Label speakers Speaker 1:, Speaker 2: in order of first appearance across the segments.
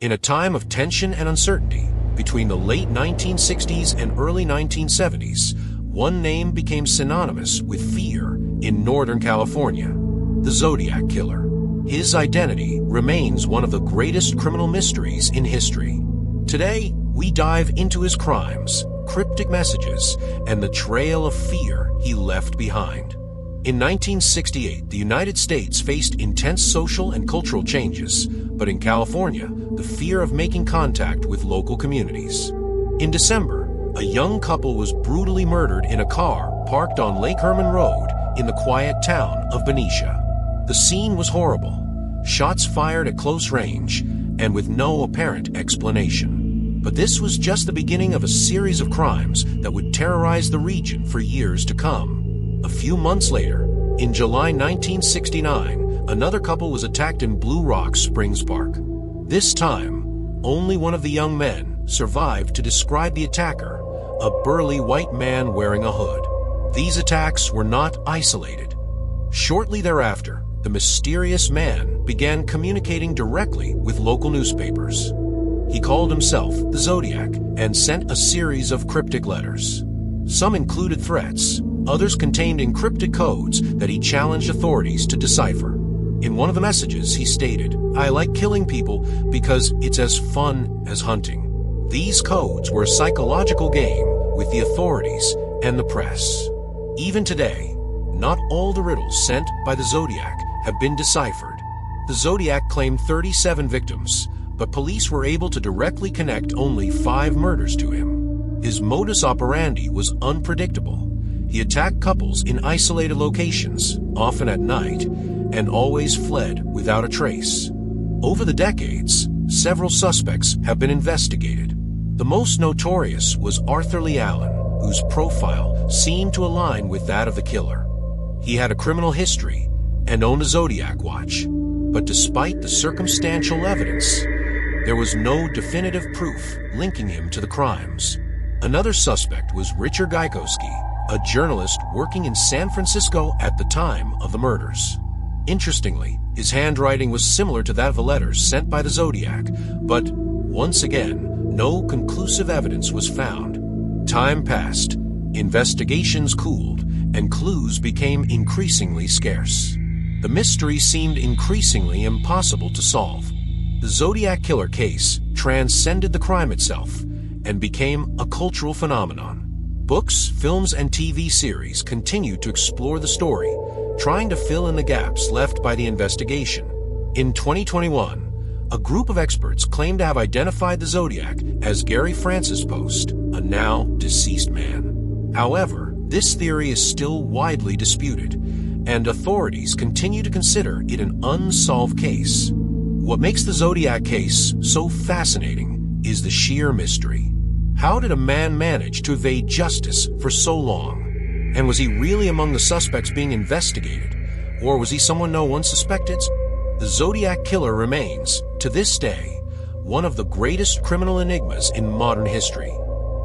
Speaker 1: In a time of tension and uncertainty, between the late 1960s and early 1970s, one name became synonymous with fear in Northern California: the Zodiac Killer. His identity remains one of the greatest criminal mysteries in history. Today, we dive into his crimes, cryptic messages, and the trail of fear he left behind. In 1968, the United States faced intense social and cultural changes, but in California, the fear of making contact with local communities. In December, a young couple was brutally murdered in a car parked on Lake Herman Road in the quiet town of Benicia. The scene was horrible, shots fired at close range, and with no apparent explanation. But this was just the beginning of a series of crimes that would terrorize the region for years to come. A few months later, in July 1969, another couple was attacked in Blue Rock Springs Park. This time, only one of the young men survived to describe the attacker, a burly white man wearing a hood. These attacks were not isolated. Shortly thereafter, the mysterious man began communicating directly with local newspapers. He called himself the Zodiac and sent a series of cryptic letters. Some included threats, others contained encrypted codes that he challenged authorities to decipher. In one of the messages, he stated, "I like killing people because it's as fun as hunting." These codes were a psychological game with the authorities and the press. Even today, not all the riddles sent by the Zodiac have been deciphered. The Zodiac claimed 37 victims, but police were able to directly connect only 5 murders to him. His modus operandi was unpredictable. He attacked couples in isolated locations, often at night, and always fled without a trace. Over the decades, several suspects have been investigated. The most notorious was Arthur Lee Allen, whose profile seemed to align with that of the killer. He had a criminal history and owned a Zodiac watch, but despite the circumstantial evidence, there was no definitive proof linking him to the crimes. Another suspect was Richard Gaikowski, a journalist working in San Francisco at the time of the murders. Interestingly, his handwriting was similar to that of the letters sent by the Zodiac, but once again, no conclusive evidence was found. Time passed, investigations cooled, and clues became increasingly scarce. The mystery seemed increasingly impossible to solve. The Zodiac Killer case transcended the crime itself and became a cultural phenomenon. Books, films, and TV series continued to explore the story, trying to fill in the gaps left by the investigation. In 2021, a group of experts claimed to have identified the Zodiac as Gary Francis Post, a now deceased man. However, this theory is still widely disputed, and authorities continue to consider it an unsolved case. What makes the Zodiac case so fascinating is the sheer mystery. How did a man manage to evade justice for so long? And was he really among the suspects being investigated? Or was he someone no one suspected? The Zodiac Killer remains, to this day, one of the greatest criminal enigmas in modern history.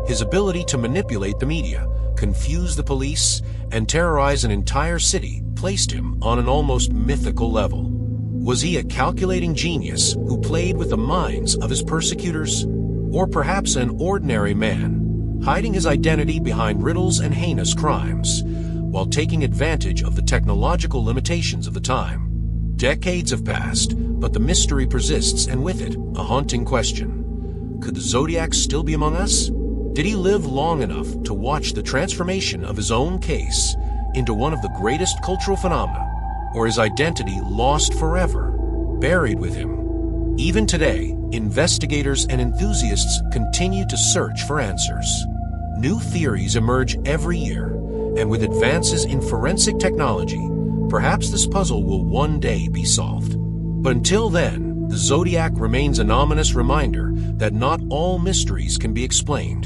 Speaker 1: His ability to manipulate the media, confuse the police, and terrorize an entire city placed him on an almost mythical level. Was he a calculating genius who played with the minds of his persecutors? Or perhaps an ordinary man, hiding his identity behind riddles and heinous crimes, while taking advantage of the technological limitations of the time? Decades have passed, but the mystery persists, and with it, a haunting question. Could the Zodiac still be among us? Did he live long enough to watch the transformation of his own case into one of the greatest cultural phenomena? Or is identity lost forever, buried with him? Even today, investigators and enthusiasts continue to search for answers. New theories emerge every year, and with advances in forensic technology, perhaps this puzzle will one day be solved. But until then, the Zodiac remains an ominous reminder that not all mysteries can be explained,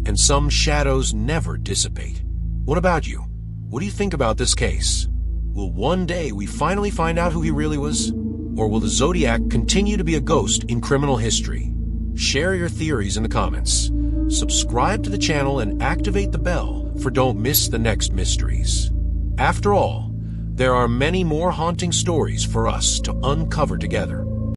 Speaker 1: and some shadows never dissipate. What about you? What do you think about this case? Will one day we finally find out who he really was? Or will the Zodiac continue to be a ghost in criminal history? Share your theories in the comments. Subscribe to the channel and activate the bell for don't miss the next mysteries. After all, there are many more haunting stories for us to uncover together.